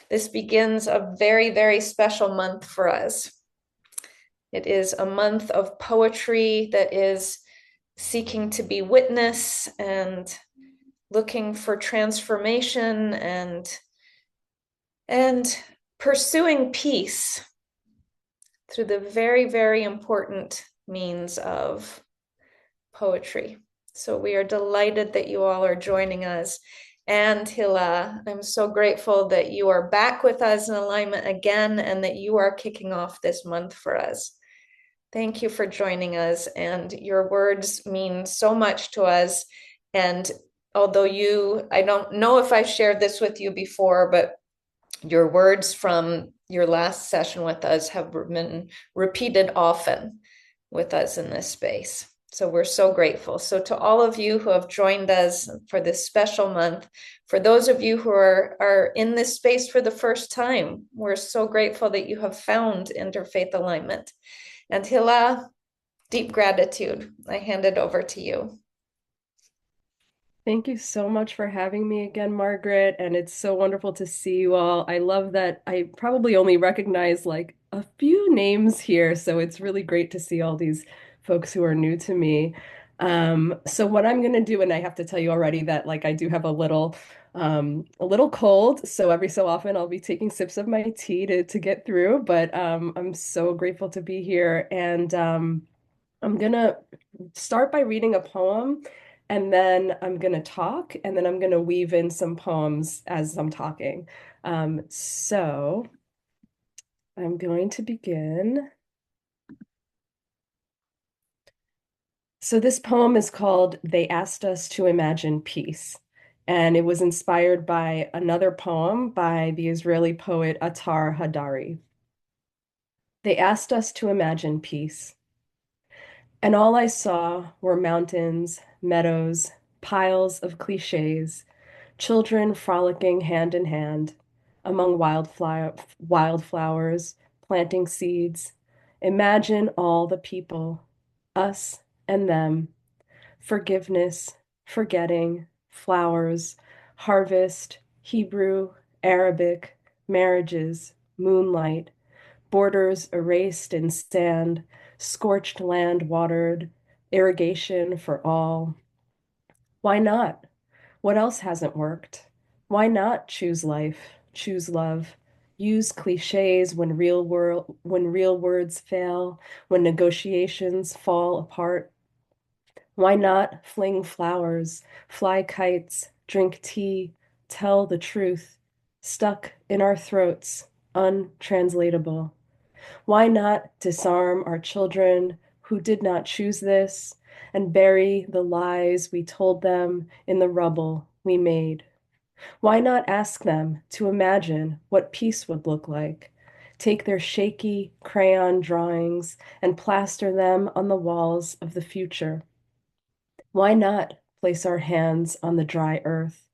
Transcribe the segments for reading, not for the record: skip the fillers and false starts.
This begins a very, very special month for us. It is a month of poetry that is seeking to be witness and looking for transformation and pursuing peace through the very, very important means of poetry. So we are delighted that you all are joining us. And Hila, I'm so grateful that you are back with us in alignment again and that you are kicking off this month for us. Thank you for joining us, and your words mean so much to us. And although I don't know if I've shared this with you before, but your words from your last session with us have been repeated often with us in this space. So we're so grateful. So to all of you who have joined us for this special month, for those of you who are in this space for the first time, we're so grateful that you have found interfaith alignment. And Hila, deep gratitude. I hand it over to you. Thank you so much for having me again, Margaret. And it's so wonderful to see you all. I love that I probably only recognize like a few names here. So it's really great to see all these folks who are new to me. So what I'm going to do, and I have to tell you already that like I do have a little cold. So every so often I'll be taking sips of my tea to get through. But I'm so grateful to be here. And I'm gonna start by reading a poem, and then I'm gonna talk, and then I'm gonna weave in some poems as I'm talking. So I'm going to begin. So this poem is called They Asked Us to Imagine Peace, and it was inspired by another poem by the Israeli poet Attar Hadari. They asked us to imagine peace. And all I saw were mountains, meadows, piles of cliches, children frolicking hand in hand among wildflowers, planting seeds. Imagine all the people, us and them, forgiveness, forgetting, flowers, harvest, Hebrew, Arabic, marriages, moonlight, borders erased in sand, scorched land watered, irrigation for all. Why not? What else hasn't worked? Why not choose life, choose love, use cliches when real words fail, when negotiations fall apart? Why not fling flowers, fly kites, drink tea, tell the truth, stuck in our throats, untranslatable? Why not disarm our children who did not choose this and bury the lies we told them in the rubble we made? Why not ask them to imagine what peace would look like? Take their shaky crayon drawings and plaster them on the walls of the future. Why not place our hands on the dry earth,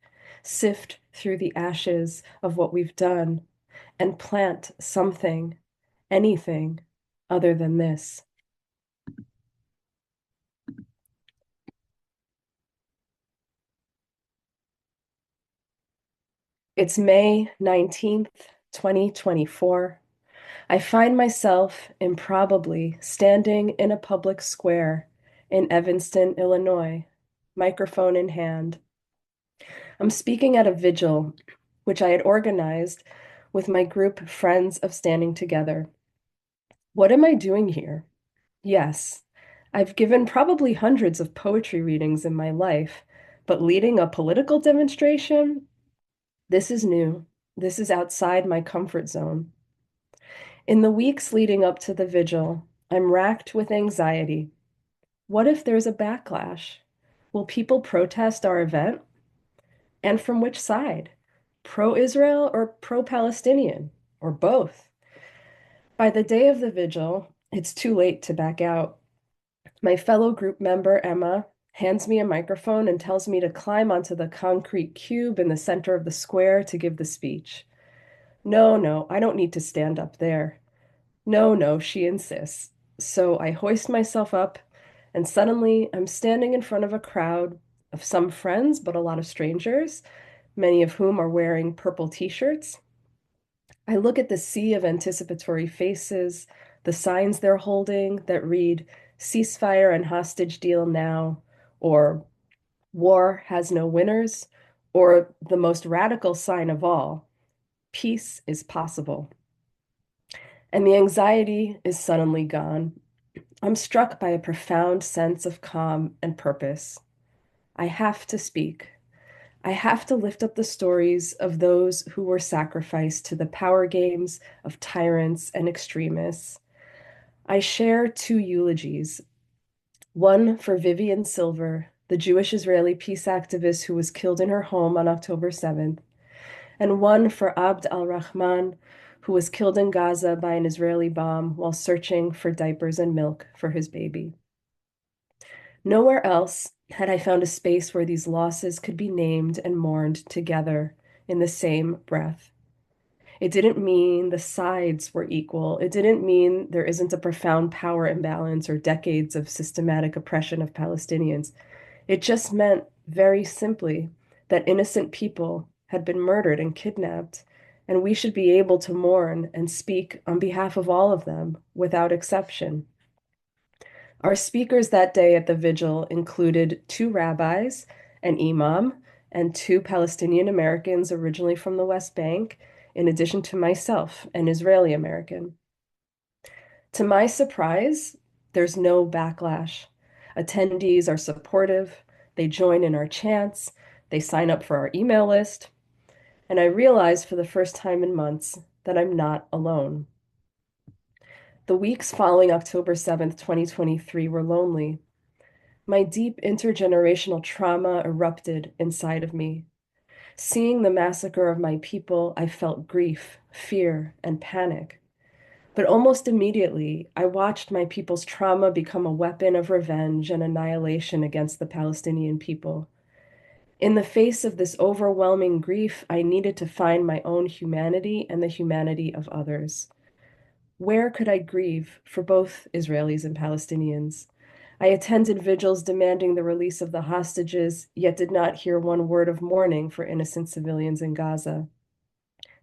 sift through the ashes of what we've done, and plant something, anything other than this? It's May 19th, 2024. I find myself improbably standing in a public square in Evanston, Illinois, microphone in hand. I'm speaking at a vigil, which I had organized with my group Friends of Standing Together. What am I doing here? Yes, I've given probably hundreds of poetry readings in my life, but leading a political demonstration? This is new. This is outside my comfort zone. In the weeks leading up to the vigil, I'm racked with anxiety. What if there's a backlash? Will people protest our event? And from which side? Pro-Israel or pro-Palestinian? Or both? By the day of the vigil, it's too late to back out. My fellow group member, Emma, hands me a microphone and tells me to climb onto the concrete cube in the center of the square to give the speech. No, no, I don't need to stand up there. No, no, she insists. So I hoist myself up, and suddenly I'm standing in front of a crowd of some friends, but a lot of strangers, many of whom are wearing purple t-shirts. I look at the sea of anticipatory faces, the signs they're holding that read, ceasefire and hostage deal now, or war has no winners, or the most radical sign of all, peace is possible. And the anxiety is suddenly gone. I'm struck by a profound sense of calm and purpose. I have to speak. I have to lift up the stories of those who were sacrificed to the power games of tyrants and extremists. I share two eulogies, one for Vivian Silver, the Jewish Israeli peace activist who was killed in her home on October 7th, and one for Abd al-Rahman, who was killed in Gaza by an Israeli bomb while searching for diapers and milk for his baby. Nowhere else had I found a space where these losses could be named and mourned together in the same breath. It didn't mean the sides were equal. It didn't mean there isn't a profound power imbalance or decades of systematic oppression of Palestinians. It just meant, very simply, that innocent people had been murdered and kidnapped, and we should be able to mourn and speak on behalf of all of them without exception. Our speakers that day at the vigil included two rabbis, an imam, and two Palestinian Americans originally from the West Bank, in addition to myself, an Israeli American. To my surprise, there's no backlash. Attendees are supportive, they join in our chants, they sign up for our email list, and I realize for the first time in months that I'm not alone. The weeks following October 7th, 2023 were lonely. My deep intergenerational trauma erupted inside of me. Seeing the massacre of my people, I felt grief, fear, and panic. But almost immediately, I watched my people's trauma become a weapon of revenge and annihilation against the Palestinian people. In the face of this overwhelming grief, I needed to find my own humanity and the humanity of others. Where could I grieve for both Israelis and Palestinians? I attended vigils demanding the release of the hostages, yet did not hear one word of mourning for innocent civilians in Gaza.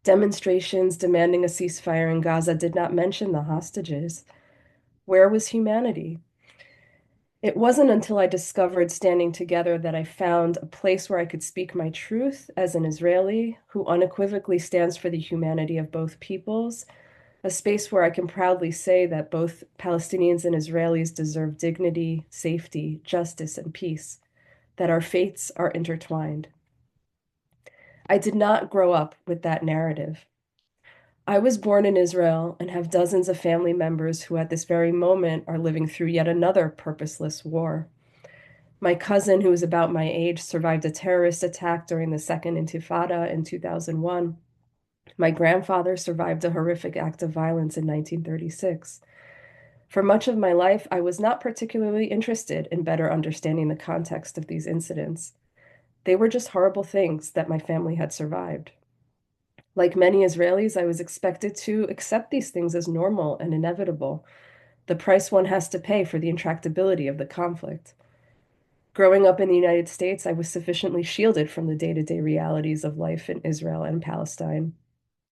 Demonstrations demanding a ceasefire in Gaza did not mention the hostages. Where was humanity? It wasn't until I discovered Standing Together that I found a place where I could speak my truth as an Israeli who unequivocally stands for the humanity of both peoples, a space where I can proudly say that both Palestinians and Israelis deserve dignity, safety, justice, and peace, that our fates are intertwined. I did not grow up with that narrative. I was born in Israel and have dozens of family members who at this very moment are living through yet another purposeless war. My cousin, who is about my age, survived a terrorist attack during the Second Intifada in 2001. My grandfather survived a horrific act of violence in 1936. For much of my life, I was not particularly interested in better understanding the context of these incidents. They were just horrible things that my family had survived. Like many Israelis, I was expected to accept these things as normal and inevitable, the price one has to pay for the intractability of the conflict. Growing up in the United States, I was sufficiently shielded from the day-to-day realities of life in Israel and Palestine,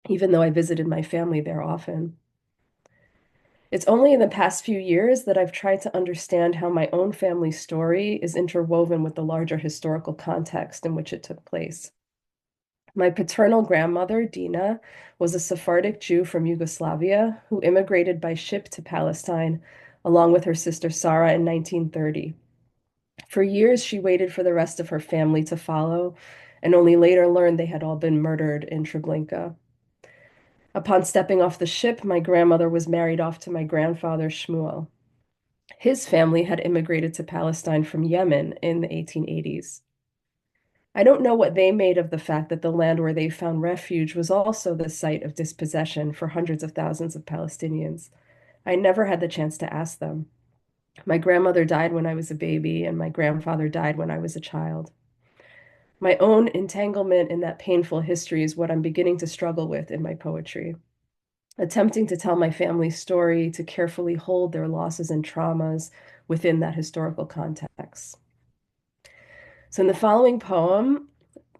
even though I visited my family there often. It's only in the past few years that I've tried to understand how my own family's story is interwoven with the larger historical context in which it took place. My paternal grandmother, Dina, was a Sephardic Jew from Yugoslavia who immigrated by ship to Palestine along with her sister Sarah in 1930. For years, she waited for the rest of her family to follow and only later learned they had all been murdered in Treblinka. Upon stepping off the ship, my grandmother was married off to my grandfather, Shmuel. His family had immigrated to Palestine from Yemen in the 1880s. I don't know what they made of the fact that the land where they found refuge was also the site of dispossession for hundreds of thousands of Palestinians. I never had the chance to ask them. My grandmother died when I was a baby, and my grandfather died when I was a child. My own entanglement in that painful history is what I'm beginning to struggle with in my poetry. Attempting to tell my family's story, to carefully hold their losses and traumas within that historical context. So in the following poem,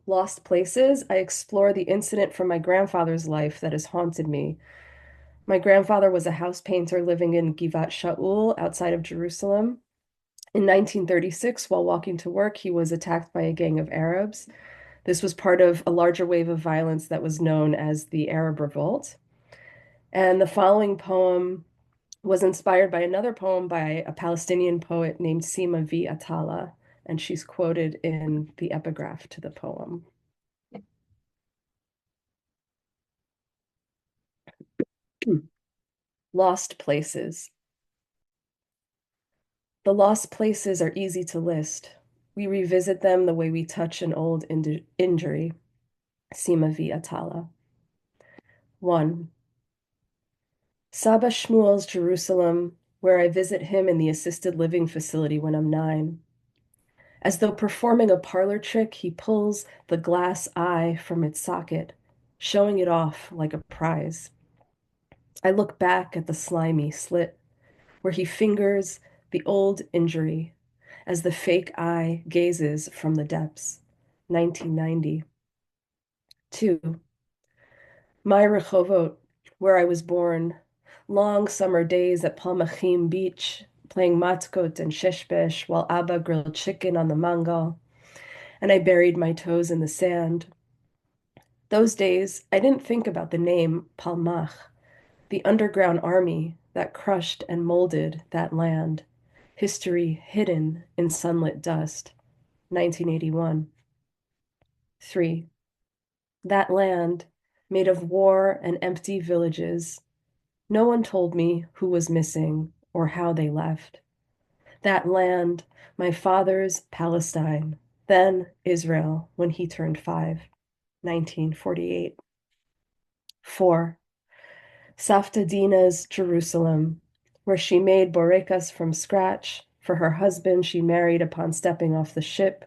Lost Places, I explore the incident from my grandfather's life that has haunted me. My grandfather was a house painter living in Givat Shaul outside of Jerusalem. In 1936, while walking to work, he was attacked by a gang of Arabs. This was part of a larger wave of violence that was known as the Arab Revolt. And the following poem was inspired by another poem by a Palestinian poet named Sima V. Atala, and she's quoted in the epigraph to the poem. Lost Places. The lost places are easy to list. We revisit them the way we touch an old injury. Sima V. Atala. 1. Saba Shmuel's Jerusalem, where I visit him in the assisted living facility when I'm 9. As though performing a parlor trick, he pulls the glass eye from its socket, showing it off like a prize. I look back at the slimy slit, where he fingers the old injury as the fake eye gazes from the depths. 1990. 2. My Rehovot, where I was born. Long summer days at Palmachim Beach, playing matkot and sheshbesh while Abba grilled chicken on the mangal, and I buried my toes in the sand. Those days, I didn't think about the name Palmach, the underground army that crushed and molded that land. History hidden in sunlit dust. 1981. 3. That land, made of war and empty villages. No one told me who was missing or how they left. That land, my father's Palestine, then Israel when he turned 5, 1948. 4. Safta Dina's Jerusalem, where she made borekas from scratch for her husband she married upon stepping off the ship,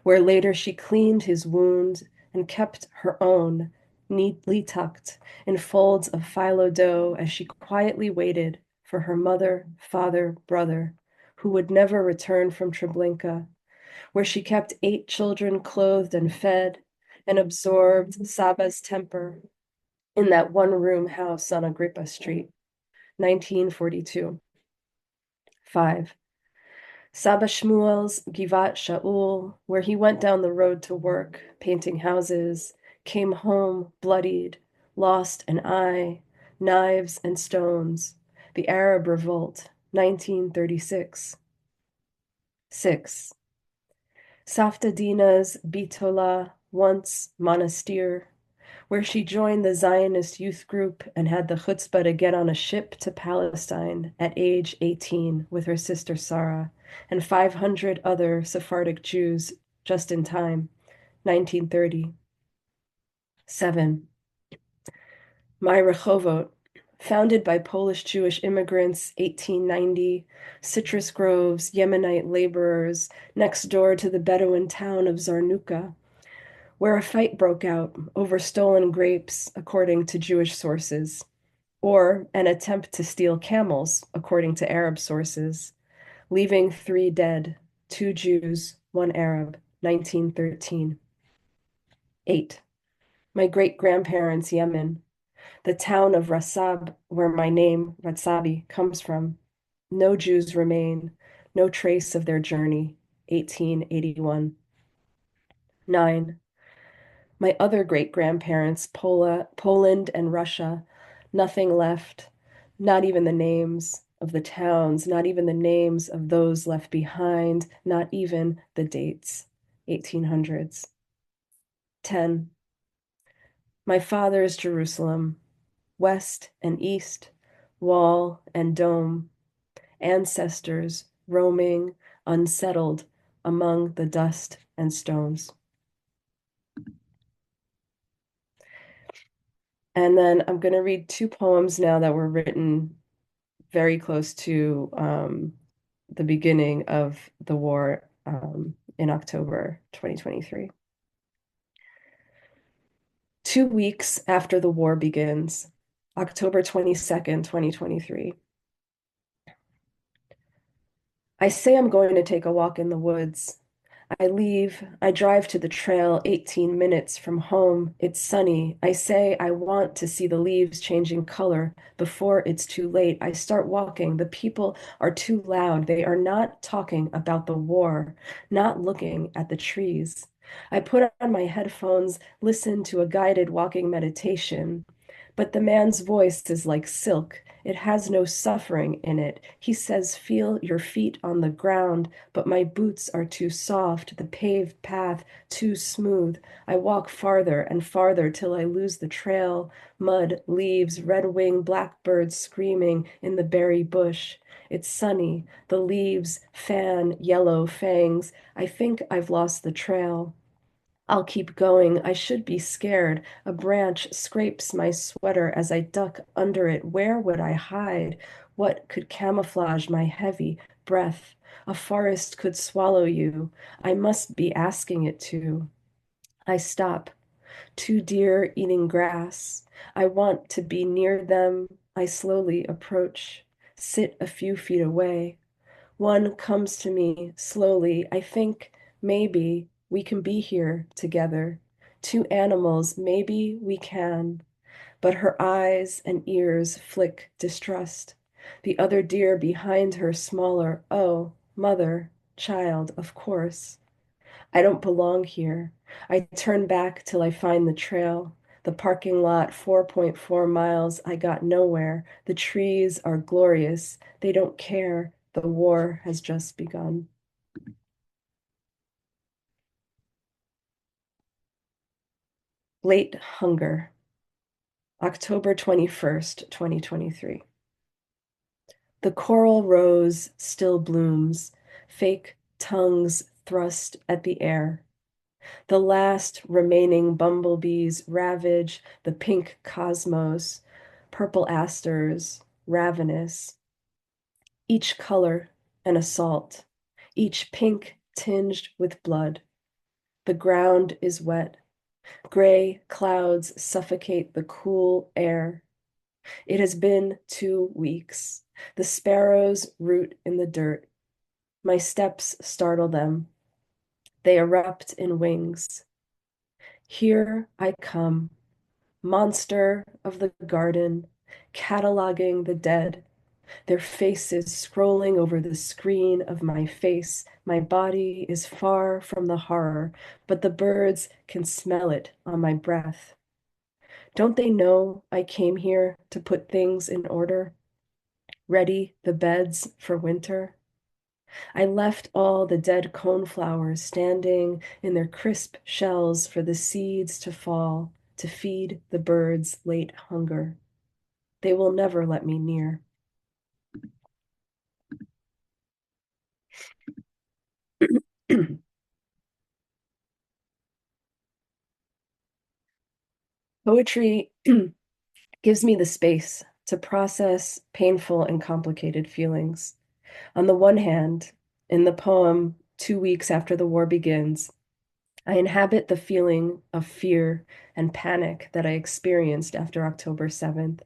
where later she cleaned his wound and kept her own neatly tucked in folds of phyllo dough as she quietly waited for her mother, father, brother, who would never return from Treblinka, where she kept 8 children clothed and fed and absorbed Saba's temper in that one-room house on Agrippa Street, 1942. 5. Saba Shmuel's Givat Shaul, where he went down the road to work, painting houses, came home bloodied, lost an eye, knives and stones, the Arab Revolt, 1936. 6. Safta Dina's Bitola, once Monastir, where she joined the Zionist youth group and had the chutzpah to get on a ship to Palestine at age 18 with her sister Sarah and 500 other Sephardic Jews just in time, 1930. 7. My Rehovot, founded by Polish Jewish immigrants, 1890, citrus groves, Yemenite laborers, next door to the Bedouin town of Zarnuka, where a fight broke out over stolen grapes, according to Jewish sources, or an attempt to steal camels, according to Arab sources, leaving 3 dead, 2 Jews, 1 Arab, 1913. 8. My great-grandparents' Yemen, the town of Rasab, where my name, Ratzabi, comes from. No Jews remain, no trace of their journey, 1881. 9. My other great-grandparents, Poland and Russia, nothing left, not even the names of the towns, not even the names of those left behind, not even the dates, 1800s. 10. My father's Jerusalem, west and east, wall and dome, ancestors roaming, unsettled among the dust and stones. And then I'm going to read 2 poems now that were written very close to the beginning of the war in October 2023. 2 weeks after the war begins, October 22nd, 2023. I say I'm going to take a walk in the woods. I leave. I drive to the trail 18 minutes from home. It's sunny. I say I want to see the leaves changing color before it's too late. I start walking. The people are too loud. They are not talking about the war, not looking at the trees. I put on my headphones, listen to a guided walking meditation. But the man's voice is like silk. It has no suffering in it. He says, feel your feet on the ground, but my boots are too soft, the paved path too smooth. I walk farther and farther till I lose the trail. Mud, leaves, red-winged blackbirds screaming in the berry bush. It's sunny. The leaves fan yellow fangs. I think I've lost the trail. I'll keep going. I should be scared. A branch scrapes my sweater as I duck under it. Where would I hide? What could camouflage my heavy breath? A forest could swallow you. I must be asking it to. I stop. Two deer eating grass. I want to be near them. I slowly approach, sit a few feet away. One comes to me slowly. I think maybe we can be here together. Two animals, maybe we can. But her eyes and ears flick distrust. The other deer behind her smaller. Oh, mother, child, of course. I don't belong here. I turn back till I find the trail. The parking lot, 4.4 miles. I got nowhere. The trees are glorious. They don't care. The war has just begun. Late Hunger, October 21st, 2023. The coral rose still blooms, fake tongues thrust at the air. The last remaining bumblebees ravage the pink cosmos, purple asters, ravenous, each color an assault, each pink tinged with blood. The ground is wet. Gray clouds suffocate the cool air. It has been 2 weeks. The sparrows root in the dirt. My steps startle them. They erupt in wings. Here I come, monster of the garden, cataloging the dead, their faces scrolling over the screen of my face. My body is far from the horror, but the birds can smell it on my breath. Don't they know I came here to put things in order, ready the beds for winter? I left all the dead coneflowers standing in their crisp shells for the seeds to fall, to feed the birds' late hunger. They will never let me near. Poetry gives me the space to process painful and complicated feelings. On the one hand, in the poem 2 weeks after the war begins, I inhabit the feeling of fear and panic that I experienced after October 7th,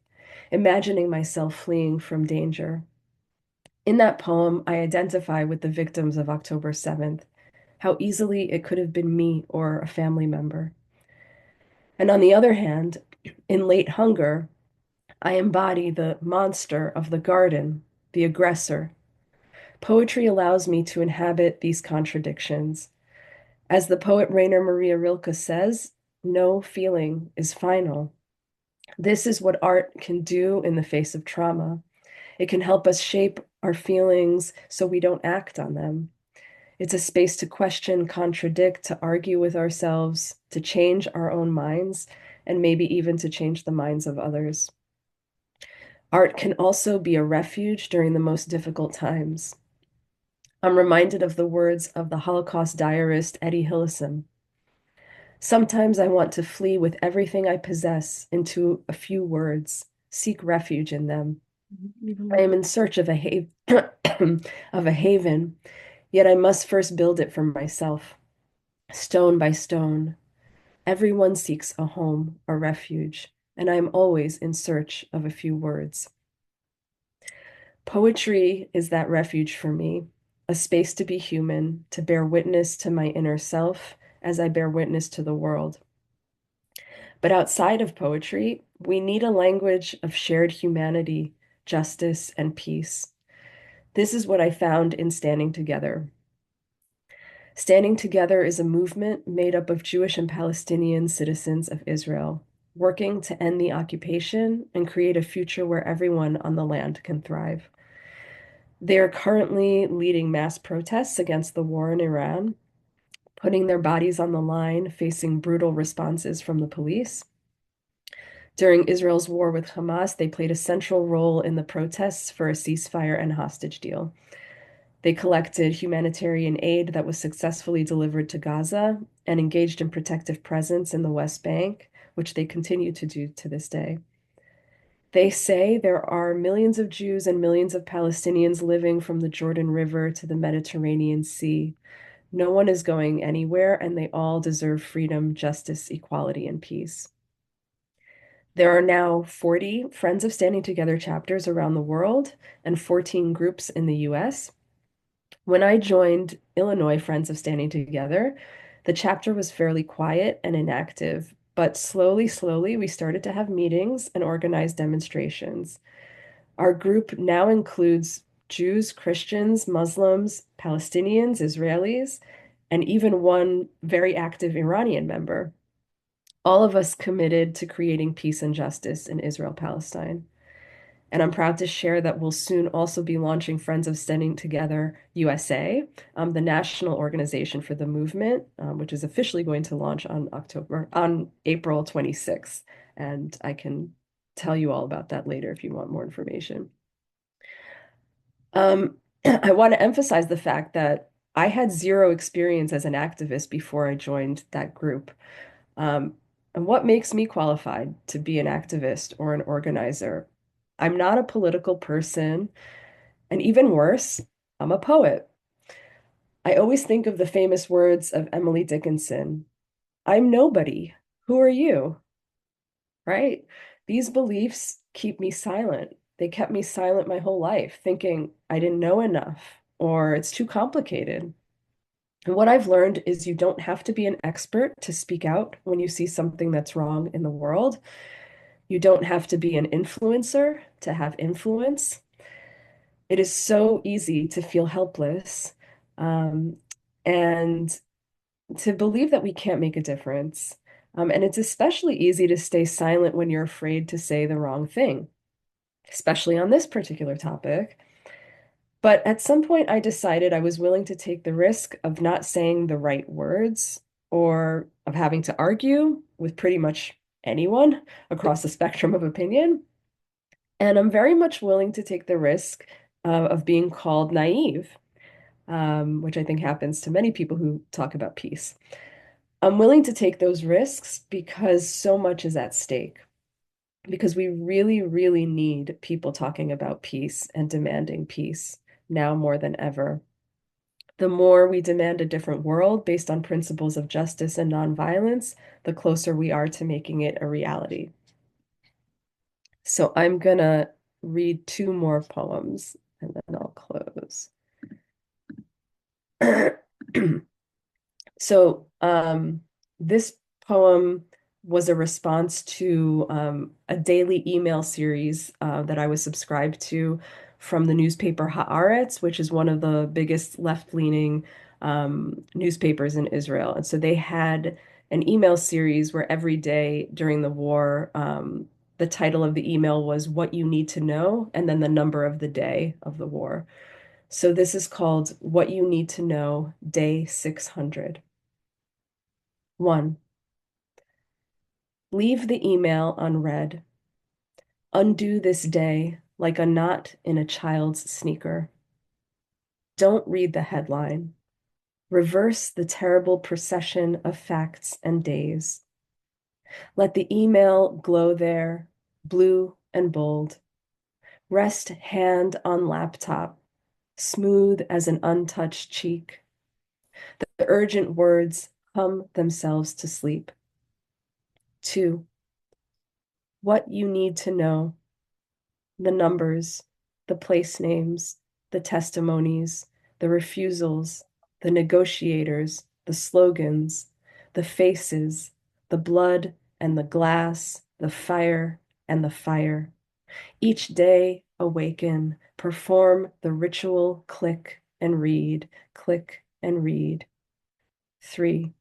imagining myself fleeing from danger. In that poem, I identify with the victims of October 7th, how easily it could have been me or a family member. And on the other hand, in Late Hunger, I embody the monster of the garden, the aggressor. Poetry allows me to inhabit these contradictions. As the poet Rainer Maria Rilke says, no feeling is final. This is what art can do in the face of trauma. It can help us shape our feelings so we don't act on them. It's a space to question, contradict, to argue with ourselves, to change our own minds, and maybe even to change the minds of others. Art can also be a refuge during the most difficult times. I'm reminded of the words of the Holocaust diarist Eddie Hillesum. Sometimes I want to flee with everything I possess into a few words, seek refuge in them. I am in search of a of a haven, yet I must first build it for myself, stone by stone. Everyone seeks a home, a refuge, and I am always in search of a few words. Poetry is that refuge for me. a space to be human, to bear witness to my inner self as I bear witness to the world. But outside of poetry, we need a language of shared humanity, justice, and peace. This is what I found in Standing Together. Standing Together is a movement made up of Jewish and Palestinian citizens of Israel, working to end the occupation and create a future where everyone on the land can thrive. They are currently leading mass protests against the war in Iran, putting their bodies on the line, facing brutal responses from the police. During Israel's war with Hamas, they played a central role in the protests for a ceasefire and hostage deal. They collected humanitarian aid that was successfully delivered to Gaza and engaged in protective presence in the West Bank, which they continue to do to this day. They say there are millions of Jews and millions of Palestinians living from the Jordan River to the Mediterranean Sea. No one is going anywhere, and they all deserve freedom, justice, equality, and peace. There are now 40 Friends of Standing Together chapters around the world and 14 groups in the US. When I joined Illinois Friends of Standing Together, the chapter was fairly quiet and inactive, but slowly, we started to have meetings and organize demonstrations. Our group now includes Jews, Christians, Muslims, Palestinians, Israelis, and even one very active Iranian member. All of us committed to creating peace and justice in Israel, Palestine. And I'm proud to share that we'll soon also be launching Friends of Standing Together USA, the national organization for the movement, which is officially going to launch on April 26th. And I can tell you all about that later if you want more information. I want to emphasize the fact that I had zero experience as an activist before I joined that group. Um, and what makes me qualified to be an activist or an organizer? I'm not a political person, and even worse, I'm a poet. I always think of the famous words of Emily Dickinson, I'm nobody. Who are you? Right? These beliefs keep me silent. They kept me silent my whole life, thinking I didn't know enough or it's too complicated. And what I've learned is you don't have to be an expert to speak out when you see something that's wrong in the world. You don't have to be an influencer to have influence. It is so easy to feel helpless, and to believe that we can't make a difference. And it's especially easy to stay silent when you're afraid to say the wrong thing, especially on this particular topic. But at some point, I decided I was willing to take the risk of not saying the right words or of having to argue with pretty much anyone across the spectrum of opinion. And I'm very much willing to take the risk of being called naive, which I think happens to many people who talk about peace. I'm willing to take those risks because so much is at stake, because we really need people talking about peace and demanding peace now more than ever. The more we demand a different world based on principles of justice and nonviolence, the closer we are to making it a reality. So I'm gonna read two more poems and then I'll close. So this poem was a response to a daily email series that I was subscribed to from the newspaper Haaretz, which is one of the biggest left-leaning newspapers in Israel. And so they had an email series where every day during the war, the title of the email was What You Need to Know, and then the number of the day of the war. So this is called What You Need to Know, Day 600. 1. Leave the email unread. Undo this day like a knot in a child's sneaker. Don't read the headline. Reverse the terrible procession of facts and days. Let the email glow there, blue and bold. Rest hand on laptop, smooth as an untouched cheek. The urgent words hum themselves to sleep. 2. What you need to know. The numbers, the place names, the testimonies, the refusals, the negotiators, the slogans, the faces, the blood and the glass, the fire and the fire. Each day awaken, perform the ritual, click and read, click and read. 3.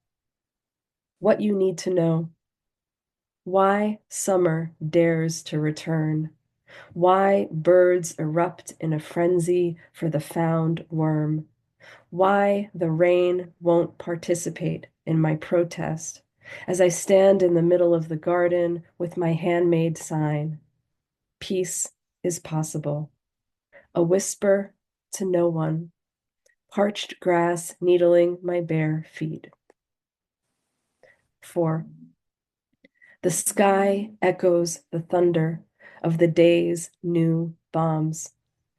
What you need to know. Why summer dares to return. Why birds erupt in a frenzy for the found worm. Why the rain won't participate in my protest as I stand in the middle of the garden with my handmade sign. Peace is possible. A whisper to no one. Parched grass needling my bare feet. 4. The sky echoes the thunder of the day's new bombs,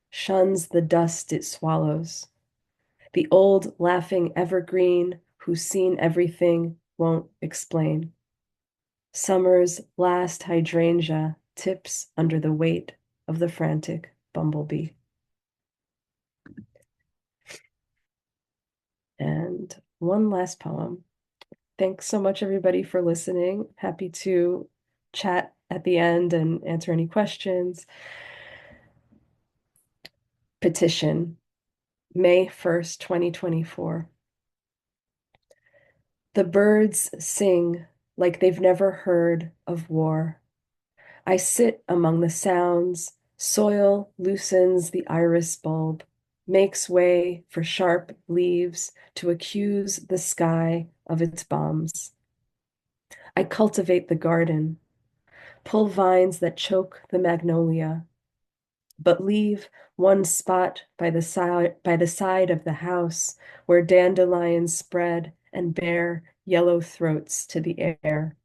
shuns the dust it swallows. The old laughing evergreen who's seen everything won't explain. Summer's last hydrangea tips under the weight of the frantic bumblebee. And one last poem. Thanks so much, everybody, for listening. Happy to chat at the end and answer any questions. Petition, May 1st, 2024. The birds sing like they've never heard of war. I sit among the sounds, soil loosens the iris bulb, makes way for sharp leaves to accuse the sky of its bombs. I cultivate the garden, pull vines that choke the magnolia, but leave one spot by the side of the house where dandelions spread and bear yellow throats to the air.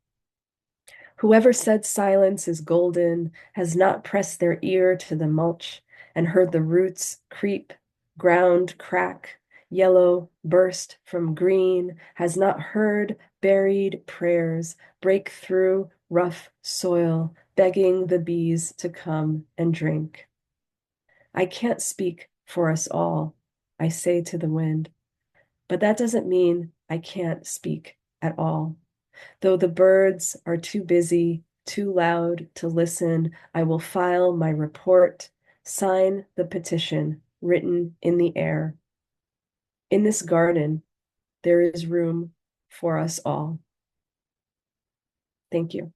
Whoever said silence is golden has not pressed their ear to the mulch and heard the roots creep, ground crack, yellow burst from green, has not heard buried prayers break through rough soil, begging the bees to come and drink. I can't speak for us all, I say to the wind, but that doesn't mean I can't speak at all. Though the birds are too busy, too loud to listen, I will file my report, sign the petition written in the air. In this garden, there is room for us all. Thank you.